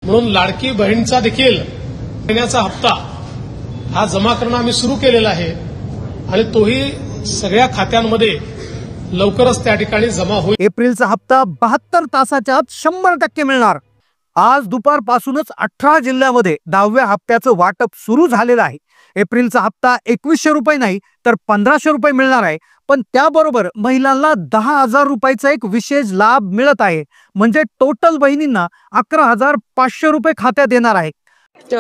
म्हणून लाडकी बहीणचा देखील महिन्याचा हप्ता हा जमा करणं आम्ही सुरू केलेला आहे आणि तोही सगळ्या खात्यांमध्ये लवकरच त्या ठिकाणी जमा होईल। एप्रिलचा हप्ता 72 तासाच्या आत 100% मिळणार। आज दुपारपासूनच 18 जिल्ह्यामध्ये 10व्या हप्त्याचं वाटप सुरू झालेलं आहे। एप्रिलचा हप्ता 2100 रुपये नाही तर 1500 रुपये मिळणार आहे, पण त्याबरोबर महिलांना 10,000 रुपयाचा एक विशेष लाभ मिळत आहे। म्हणजे टोटल बहिणींना 11,500 रुपये खात्यात येणार आहे।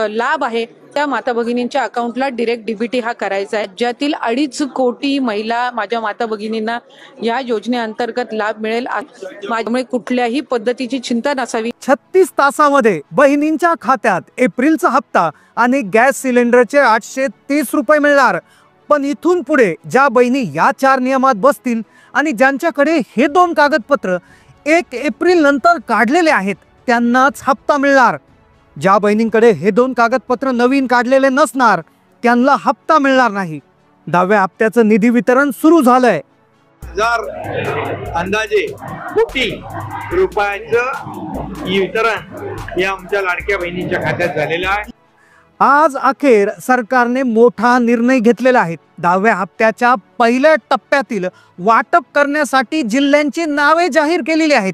लाभ आहे त्या माता भगिनींच्या अकाउंटला डायरेक्ट डीबीटी हा करायचा आहे, ज्यातील 2.5 कोटी महिला माझ्या माता भगिनींना या योजनेअंतर्गत लाभ मिळेल। त्यामुळे कुठल्याही पद्धतीची चिंता नसावी। 36 तासामध्ये बहिणींच्या खात्यात एप्रिलचा हप्ता आणि गॅस सिलेंडरचे 830 रुपये मिळणार। पण इथून पुढे ज्या बहिणी या 4 नियमात बसतील आणि ज्यांच्याकडे हे 2 कागदपत्र 1 एप्रिल नंतर काढलेले आहेत त्यांनाच हप्ता मिळणार। ज्या बहिणींकडे हे 2 कागदपत्र नवीन काढलेले नसणार त्यांना हप्ता मिळणार नाही। 10व्या हप्त्याचं निधी वितरण सुरू झालंय। अंदाजे कोटी रुपयाचं वितरण या आमच्या लाडक्या बहिणींच्या खात्यात झालेलं आहे। आज अखेर सरकारने मोठा निर्णय घेतलेला आहे। 10व्या हप्त्याच्या पहिल्या टप्प्यातील वाटप करण्यासाठी जिल्ह्यांची नावे जाहीर केलेली आहेत।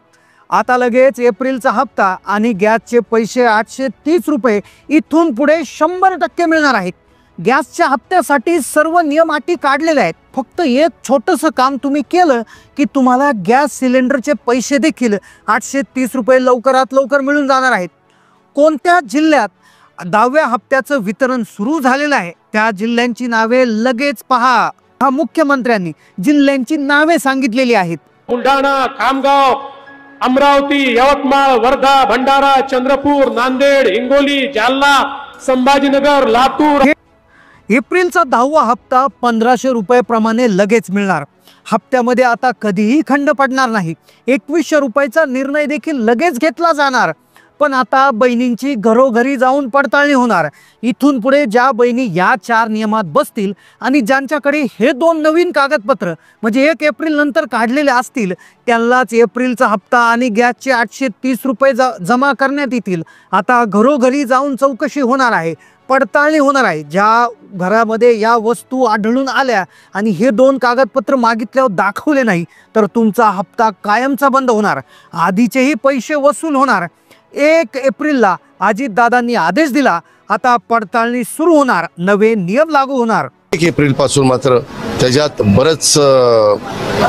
आता लगेच एप्रिलचा हप्ता आणि गॅसचे पैसे 830 रुपये इथून पुढे 100% मिळणार आहेत। गॅसच्या हप्त्यासाठी सर्व नियम अटी काढलेले आहेत। फक्त एक छोटंसं काम तुम्ही केलं की तुम्हाला गॅस सिलेंडरचे पैसे देखील 830 रुपये लवकरात लवकर मिळून जाणार आहेत। कोणत्या जिल्ह्यात 10व्या हप्त्याचं वितरण सुरू झालेलं आहे त्या जिल्ह्यांची नावे लगेच पहा। मुख्यमंत्र्यांनी जिल्ह्यांची नावे सांगितलेली आहेत। बुलढाणा, खामगाव, अमरावती, यवतमाळ, वर्धा, भंडारा, चंद्रपूर, नांदेड, हिंगोली, जालना, संभाजीनगर, लातूर। एप्रिलचा 10वा हप्ता 1500 रुपये प्रमाणे लगेच मिळणार। हप्त्यामध्ये आता कधीही खंड पडणार नाही। 2100 रुपयाचा निर्णय देखील लगेच घेतला जाणार। पण आता बहिणींची घरोघरी जाऊन पडताळणी होणार। इथून पुढे ज्या बहिणी या 4 नियमात बसतील आणि ज्यांच्याकडे हे 2 नवीन कागदपत्र म्हणजे 1 एप्रिल नंतर काढलेले असतील त्यांनाच एप्रिलचा हप्ता आणि गॅसचे 830 रुपये जमा करण्यात येतील। आता घरोघरी जाऊन चौकशी होणार आहे, पडताळणी होणार आहे। ज्या घरामध्ये या वस्तू आढळून आल्या आणि हे 2 कागदपत्र मागितल्यावर दाखवले नाही तर तुमचा हप्ता कायमचा बंद होणार। आधीचेही पैसे वसूल होणार। 1 एप्रिलला अजितदादांनी आदेश दिला, आता पडताळणी सुरू होणार, नवे नियम लागू होणार। 1 एप्रिल पासून मात्र त्याच्यात बरंच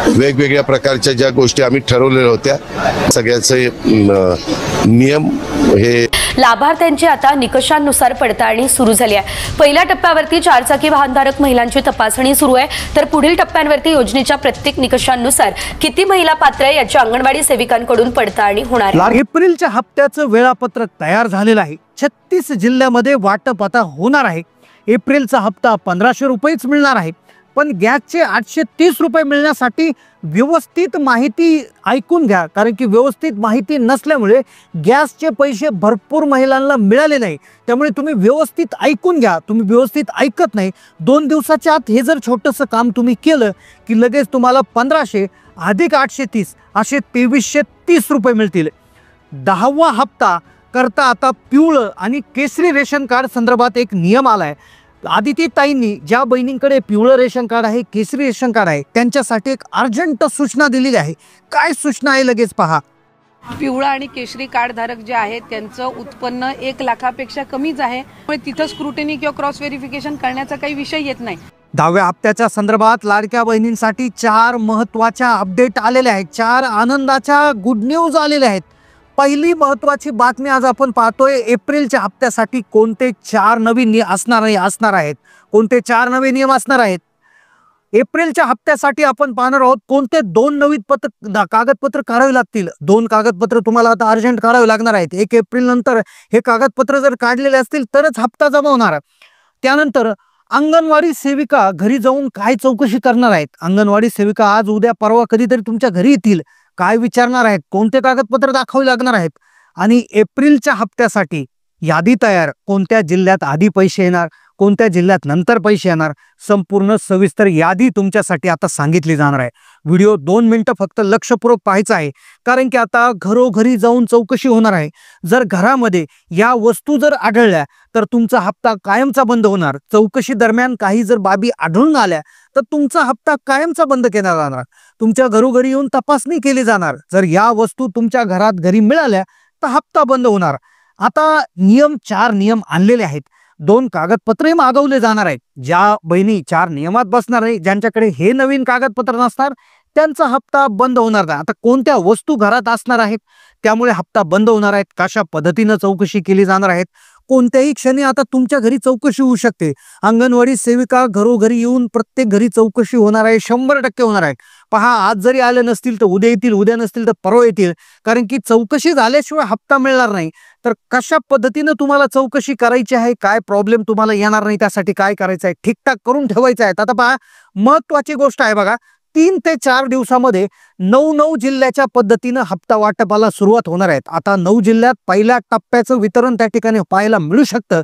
वेगवेगळ्या प्रकारच्या ज्या गोष्टी आम्ही ठरवलेल्या होत्या सगळ्याचे नियम हे लाभार्थ्यांची आता निकषांनुसार पडताळणी सुरू झाली आहे। पहिल्या टप्प्यावरती 4 चाकी वाहनधारक महिलांची तपासणी सुरू आहे, तर पुढील टप्प्यांवरती योजनेच्या प्रत्येक निकषांनुसार किती महिला पात्र आहे याची अंगणवाडी सेविकांकडून पडताळणी होणार आहे। एप्रिलच्या हप्त्याचं वेळापत्रक तयार झालेलं आहे। 36 जिल्ह्यामध्ये वाटप आता होणार आहे। एप्रिलचा हप्ता 1500 रुपयेच मिळणार आहे, पण गॅसचे 830 रुपये मिळण्यासाठी व्यवस्थित माहिती ऐकून घ्या, कारण की व्यवस्थित माहिती नसल्यामुळे गॅसचे पैसे भरपूर महिलांना मिळाले नाही। त्यामुळे तुम्ही व्यवस्थित ऐकून घ्या। तुम्ही व्यवस्थित ऐकत नाही, 2 दिवसाच्या आत हे जर छोटंसं काम तुम्ही केलं की लगेच तुम्हाला 1500 अधिक 830 असे 2330 रुपये मिळतील। 10वा हप्ता करता आता पिवळं आणि केसरी रेशन कार्ड संदर्भात एक नियम आलाय। आदिती ताईंनी ज्या बहिणींकडे पिवळं रेशन कार्ड आहे, केसरी रेशन कार्ड आहे त्यांच्यासाठी एक अर्जंट सूचना दिलेली आहे। काय सूचना आहे लगेच पहा। पिवळा आणि केशरी कार्ड धारक जे आहेत त्यांचं उत्पन्न 1 लाखापेक्षा कमीच आहे, त्यामुळे तिथं स्क्रुटिनी किंवा क्रॉस व्हेरिफिकेशन करण्याचा काही विषय येत नाही। 10व्या हप्त्याच्या संदर्भात लाडक्या बहिणींसाठी 4 महत्त्वाच्या अपडेट आलेल्या आहेत। 4 आनंदाच्या गुड न्यूज आलेल्या आहेत। पहिली महत्त्वाची बातमी आज आपण पाहतोय, एप्रिलच्या हप्त्यासाठी कोणते 4 नवीन असणार आहेत, कोणते 4 नवे नियम असणार आहेत। एप्रिलच्या हप्त्यासाठी आपण पाहणार आहोत कोणते 2 नवीन कागदपत्र काढावे लागतील। 2 कागदपत्र तुम्हाला आता अर्जंट काढावे लागणार आहेत। 1 एप्रिल नंतर हे कागदपत्र जर काढलेले असतील तरच हप्ता जमा होणार। त्यानंतर अंगणवाडी सेविका घरी जाऊन काय चौकशी करणार आहेत। अंगणवाडी सेविका आज उद्या परवा कधीतरी तुमच्या घरी येतील, काय विचारणार आहेत, कोणते कागदपत्र दाखवावे लागणार आहेत आणि एप्रिलच्या हप्त्यासाठी यादी तयार, कोणत्या जिल्ह्यात आधी पैसे येणार, कोणत्या जिल्ह्यात नंतर पैसे येणार, संपूर्ण सविस्तर यादी तुमच्यासाठी आता सांगितली जाणार आहे. व्हिडिओ 2 मिनिटं फक्त लक्षपूर्वक पाहायचा आहे, कारण की आता घरोघरी जाऊन चौकशी होणार आहे. जर घरामध्ये या वस्तू जर आढळल्या तर तुमचा हप्ता कायमचा बंद होणार. चौकशी दरम्यान काही जर बाबी आढळून आल्या तर तुमचा हप्ता कायमचा बंद केला जाणार. तुमच्या घरोघरी येऊन तपासणी केली जाणार. जर या वस्तू तुमच्या घरात घरी मिळाल्या तर हप्ता बंद होणार. आता 4 नियम आणलेले आहेत. 2 कागदपत्रे मागवले जाणार आहेत. ज्या बहिणी 4 नियमात बसणार नाही, ज्यांच्याकडे हे नवीन कागदपत्र नसणार, त्यांचा हप्ता बंद होणार नाही. आता कोणत्या वस्तू घरात असणार आहेत त्यामुळे हप्ता बंद होणार आहेत, कशा पद्धतीनं चौकशी केली जाणार आहेत, कोणत्याही क्षणी आता तुमच्या घरी चौकशी होऊ शकते. अंगणवाडी सेविका घरोघरी येऊन प्रत्येक घरी चौकशी होणार आहे, 100% होणार आहे. पहा, आज जरी आले नसतील तर उद्या येतील, उद्या नसतील तर परवा येतील, कारण की चौकशी झाल्याशिवाय हप्ता मिळणार नाही. तर कशा पद्धतीनं तुम्हाला चौकशी करायची आहे, काय प्रॉब्लेम तुम्हाला येणार नाही, त्यासाठी काय करायचं आहे, ठीकठाक करून ठेवायचं आहे. आता पहा, महत्वाची गोष्ट आहे बघा, 3 ते 4 दिवसामध्ये 9 जिल्ह्याच्या पद्धतीनं हप्ता वाटपाला सुरुवात होणार आहेत. आता 9 जिल्ह्यात पहिल्या टप्प्याचं वितरण त्या ठिकाणी पाहायला मिळू शकतं.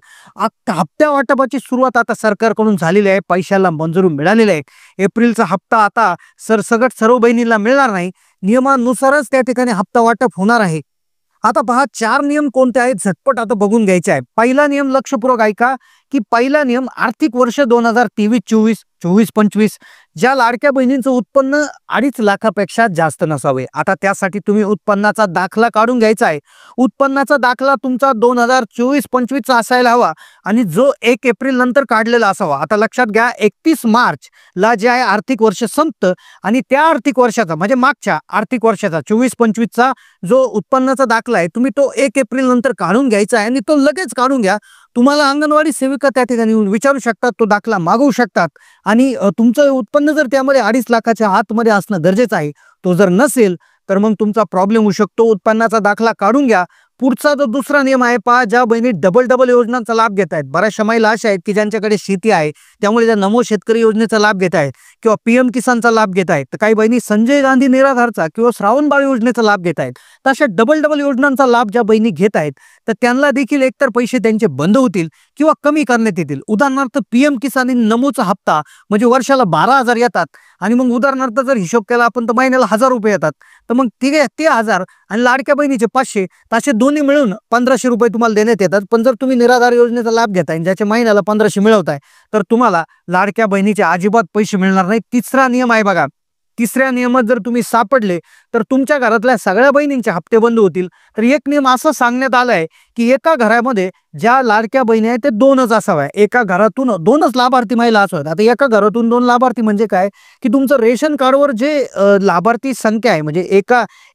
हप्त्या वाटपाची सुरुवात आता सरकारकडून झालेली आहे, पैशाला मंजुरी मिळालेली आहे. एप्रिलचा हप्ता आता सरसगट सर्व बहिणींना मिळणार नाही, नियमानुसारच त्या ठिकाणी हप्ता वाटप होणार आहे. आता पहा, 4 नियम कोणते आहेत झटपट आता बघून घ्यायचे आहे. पहिला नियम लक्षपूर्वक ऐका, की पहिला नियम आर्थिक वर्ष 2023-24, 24-25 ज्या लाडक्या बहिणींचं उत्पन्न 2.5 लाखापेक्षा जास्त नसावे. आता त्यासाठी तुम्ही उत्पन्नाचा दाखला काढून घ्यायचा आहे. उत्पन्नाचा दाखला तुमचा 2024-25 असायला हवा आणि जो 1 एप्रिल नंतर काढलेला असावा. आता लक्षात घ्या, 31 मार्च ला जे आहे आर्थिक वर्ष संपतं आणि त्या आर्थिक वर्षाचा म्हणजे मागच्या आर्थिक वर्षाचा 24-25चा जो उत्पन्नाचा दाखला आहे तुम्ही तो 1 एप्रिल नंतर काढून घ्यायचा आहे आणि तो लगेच काढून घ्या. तुम्हाला अंगणवाडी सेविका त्या ठिकाणी येऊन विचारू शकतात, तो दाखला मागवू शकतात आणि तुमचं उत्पन्न जर त्यामध्ये 2.5 लाखाच्या आतमध्ये असणं गरजेचं आहे. तो जर नसेल तर मग तुमचा प्रॉब्लेम होऊ शकतो. उत्पन्नाचा दाखला काढून घ्या. पुढचा जो दुसरा नियम आहे पहा, ज्या बहिणी डबल योजनांचा लाभ घेत आहेत, बऱ्याचशा महिला अशा आहेत की ज्यांच्याकडे शेती आहे त्यामुळे त्या नमो शेतकरी योजनेचा लाभ घेत आहेत किंवा PM किसानचा लाभ घेत आहेत, तर काही बहिणी संजय गांधी निराधारचा किंवा श्रावणबाळ योजनेचा लाभ घेत आहेत. तर अशा डबल योजनांचा लाभ ज्या बहिणी घेत आहेत तर त्यांना देखील एकतर पैसे त्यांचे बंद होतील किंवा कमी करण्यात येतील. उदाहरणार्थ PM किसान नमोचा हप्ता म्हणजे वर्षाला 12,000 येतात आणि मग उदाहरणार्थ जर हिशोब केला आपण तर महिन्याला 1,000 रुपये येतात. तर मग ते 1000 आणि लाडक्या बहिणीचे 500, असे दोन्ही मिळून 1500 रुपये तुम्हाला देण्यात येतात. पण जर तुम्ही निराधार योजनेचा लाभ घेताय ज्याच्या महिन्याला 1500 मिळवताय तर तुम्हाला लाडक्या बहिणीचे अजिबात पैसे मिळणार नाही. तिसरा नियम आहे बघा, तिसऱ्या नियमात जर तुम्ही सापडले तर तुमच्या घरातल्या सगळ्या बहिणींचे हप्ते बंद होतील. तर एक नियम असा सांगण्यात आलाय की एका घरामध्ये ज्या लाडक्या बहिणी आहेत ते 2च असाव्या. एका घरातून 2च लाभार्थी महिला असाव्यात. आता एका घरातून 2 लाभार्थी म्हणजे काय की तुमचं रेशन कार्डवर जे लाभार्थी संख्या आहे म्हणजे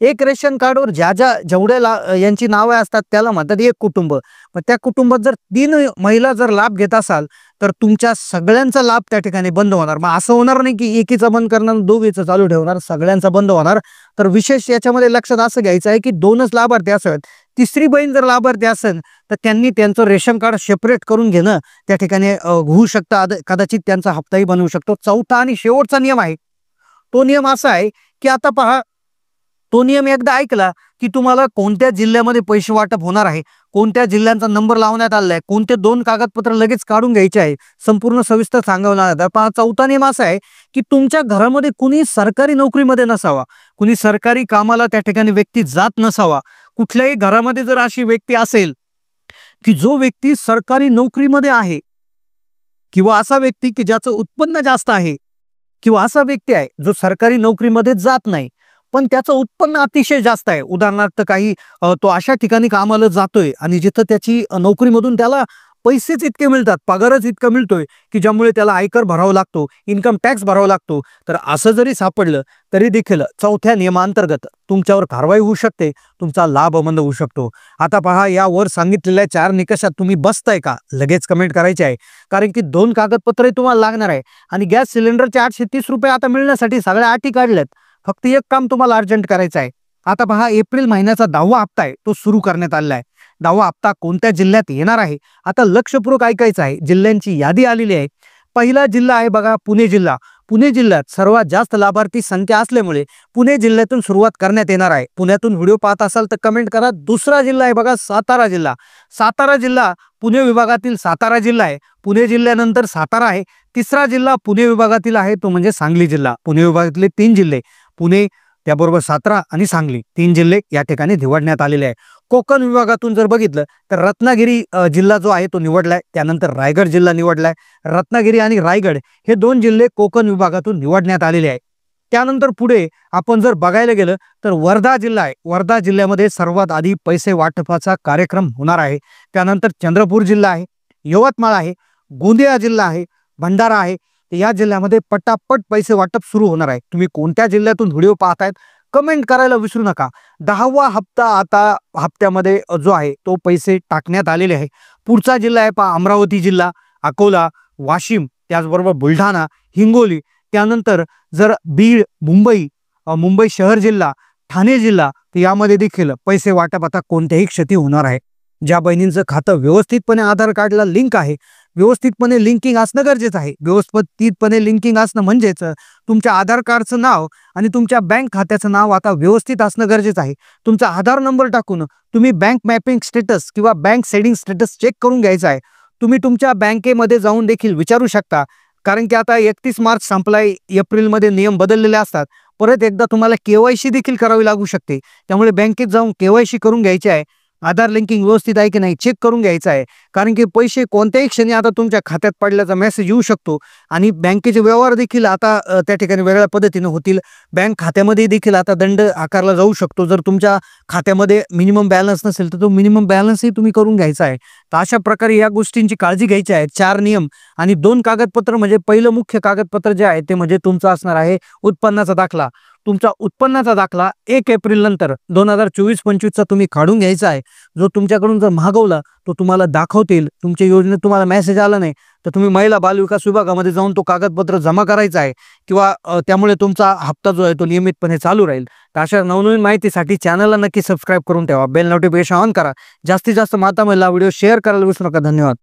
एक रेशन कार्डवर जेवढ्या यांची नावे असतात त्याला म्हणतात एक कुटुंब. मग त्या कुटुंबात जर 3 महिला जर लाभ घेत असाल तर तुमच्या सगळ्यांचा लाभ त्या ठिकाणी बंद होणार. मग असं होणार नाही की एकीचा बंद करणार दोघीचं चालू ठेवणार, सगळ्यांचा बंद होणार. तर विशेष याच्यामध्ये लक्षात असं घ्यायचं आहे की 2च लाभार्थी असावेत. तिसरी बहीण जर लाभार्थी असेल तर त्यांनी त्यांचं रेशन कार्ड सेपरेट करून घेणं त्या ठिकाणी होऊ शकतं, कदाचित त्यांचा हप्ताही बनवू शकतो. चौथा आणि शेवटचा नियम आहे तो नियम असा आहे की आता पहा, तो नियम एकदा ऐकला की तुम्हाला कोणत्या जिल्ह्यामध्ये पैसे वाटप होणार आहे, कोणत्या जिल्ह्यांचा नंबर लावण्यात आलाय, कोणते 2 कागदपत्र लगेच काढून घ्यायचे आहे, संपूर्ण सविस्तर सांगवणार आहे. पहा, चौथा नियम असा आहे की तुमच्या घरामध्ये कुणी सरकारी नोकरीमध्ये नसावा, कुणी सरकारी कामाला त्या ठिकाणी व्यक्ती जात नसावा. कुठल्याही घरामध्ये जर अशी व्यक्ती असेल की जो व्यक्ती सरकारी नोकरीमध्ये आहे किंवा असा व्यक्ती की ज्याचं उत्पन्न जास्त आहे किंवा असा व्यक्ती आहे जो सरकारी नोकरीमध्ये जात नाही पण त्याचं उत्पन्न अतिशय जास्त आहे, उदाहरणार्थ काही तो अशा ठिकाणी कामाला जातोय आणि जिथं त्याची नोकरीमधून त्याला पैसेच इतके मिळतात, पगारच इतका मिळतोय की ज्यामुळे त्याला आयकर भरावा लागतो, इन्कम टॅक्स भरावा लागतो. तर असं जरी सापडलं तरी देखील चौथ्या नियमांतर्गत तुमच्यावर कारवाई होऊ शकते, तुमचा लाभ बंद होऊ शकतो. आता पहा, यावर सांगितलेल्या 4 निकषात तुम्ही बसताय का लगेच कमेंट करायची आहे, कारण की 2 कागदपत्रे तुम्हाला लागणार आहे आणि गॅस सिलेंडरचे 830 रुपये आता मिळण्यासाठी सगळ्या अटी काढल्यात. फक्त एक काम तुम्हाला अर्जंट करायचं आहे. आता पहा, एप्रिल महिन्याचा 10वा हप्ता आहे तो सुरू करण्यात आलेला आहे. 10वा हप्ता कोणत्या जिल्ह्यात येणार आहे आता लक्षपूर्वक ऐकायचं आहे. जिल्ह्यांची यादी आलेली आहे. पहिला जिल्हा आहे बघा पुणे जिल्हा. पुणे जिल्ह्यात सर्वात जास्त लाभार्थी संख्या असल्यामुळे पुणे जिल्ह्यातून सुरुवात करण्यात येणार आहे. पुण्यातून व्हिडिओ पाहत असाल तर कमेंट करा. दुसरा जिल्हा आहे बघा, सातारा जिल्हा. सातारा जिल्हा पुणे विभागातील सातारा जिल्हा आहे. पुणे जिल्ह्यानंतर सातारा आहे. तिसरा जिल्हा पुणे विभागातील आहे तो म्हणजे सांगली जिल्हा. पुणे विभागातले 3 जिल्हे, पुणे त्याबरोबर सातारा आणि सांगली, 3 जिल्हे या ठिकाणी निवडण्यात आलेले आहे. कोकण विभागातून जर बघितलं तर रत्नागिरी जिल्हा जो आहे तो निवडलाय. त्यानंतर रायगड जिल्हा निवडलाय. रत्नागिरी आणि रायगड हे 2 जिल्हे कोकण विभागातून निवडण्यात आलेले आहे. त्यानंतर पुढे आपण जर बघायला गेलं तर वर्धा जिल्हा आहे. वर्धा जिल्ह्यामध्ये सर्वात आधी पैसे वाटपाचा कार्यक्रम होणार आहे. त्यानंतर चंद्रपूर जिल्हा आहे, यवतमाळ आहे, गोंदिया जिल्हा आहे, भंडारा आहे. या जिल्ह्यामध्ये पटापट पैसे वाटप सुरू होणार आहे. तुम्ही कोणत्या जिल्ह्यातून व्हिडिओ पाहतायत कमेंट करायला विसरू नका. 10वा हप्ता आता हप्त्यामध्ये जो आहे तो पैसे टाकण्यात आलेले आहे. पुढचा जिल्हा आहे पहा अमरावती जिल्हा, अकोला, वाशिम, त्याचबरोबर बुलढाणा, हिंगोली. त्यानंतर जर बीड, मुंबई शहर जिल्हा, ठाणे जिल्हा, तर यामध्ये देखील पैसे वाटप आता कोणत्याही क्षती होणार आहे. ज्या बहिणींचं खातं व्यवस्थितपणे आधार कार्डला लिंक आहे, व्यवस्थितपणे लिंकिंग असणं गरजेचं आहे. व्यवस्थितपणे लिंकिंग असणं म्हणजेच तुमच्या आधार कार्डचं नाव आणि तुमच्या बँक खात्याचं नाव आता व्यवस्थित असणं गरजेचं आहे. तुमचा आधार नंबर टाकून तुम्ही बँक मॅपिंग स्टेटस किंवा बँक सेडिंग स्टेटस चेक करून घ्यायचा आहे. तुम्ही तुमच्या बँकेमध्ये जाऊन देखील विचारू शकता, कारण की आता 31 मार्च संपलाय, एप्रिलमध्ये नियम बदललेले असतात. परत एकदा तुम्हाला KYC देखील करावी लागू शकते. त्यामुळे बँकेत जाऊन KYC करून घ्यायचे आहे. आधार लिंकिंग व्यवस्थित आहे की नाही चेक करून घ्यायचं आहे, कारण की पैसे कोणत्याही क्षणी आता तुमच्या खात्यात पडल्याचा मेसेज येऊ शकतो. आणि बँकेचे व्यवहार देखील आता त्या ठिकाणी वेगळ्या पद्धतीने होतील. बँक खात्यामध्ये देखील आता दंड आकारला जाऊ शकतो. जर तुमच्या खात्यामध्ये मिनिमम बॅलन्स नसेल तर तो मिनिमम बॅलन्सही तुम्ही करून घ्यायचा आहे. तर अशा प्रकारे या गोष्टींची काळजी घ्यायची आहे. 4 नियम आणि 2 कागदपत्र. म्हणजे पहिलं मुख्य कागदपत्र जे आहे ते म्हणजे तुमचं असणार आहे उत्पन्नाचा दाखला. तुमचा उत्पन्नाचा दाखला 1 एप्रिल नंतर 2024-25चा तुम्ही काढून घ्यायचा आहे. जो तुमच्याकडून जर मागवला तो तुम्हाला दाखवतील. तुमच्या योजनेत तुम्हाला मेसेज आला नाही तर तुम्ही महिला बालविकास विभागामध्ये जाऊन तो कागदपत्र जमा करायचा आहे, किंवा त्यामुळे तुमचा हप्ता जो आहे तो नियमितपणे चालू राहील. तर अशा नवनवीन माहितीसाठी चॅनलला नक्की सबस्क्राईब करून ठेवा. बेल नोटिफिकेशन ऑन करा. जास्तीत जास्त माता महिला व्हिडिओ शेअर करायला विसरू नका. धन्यवाद.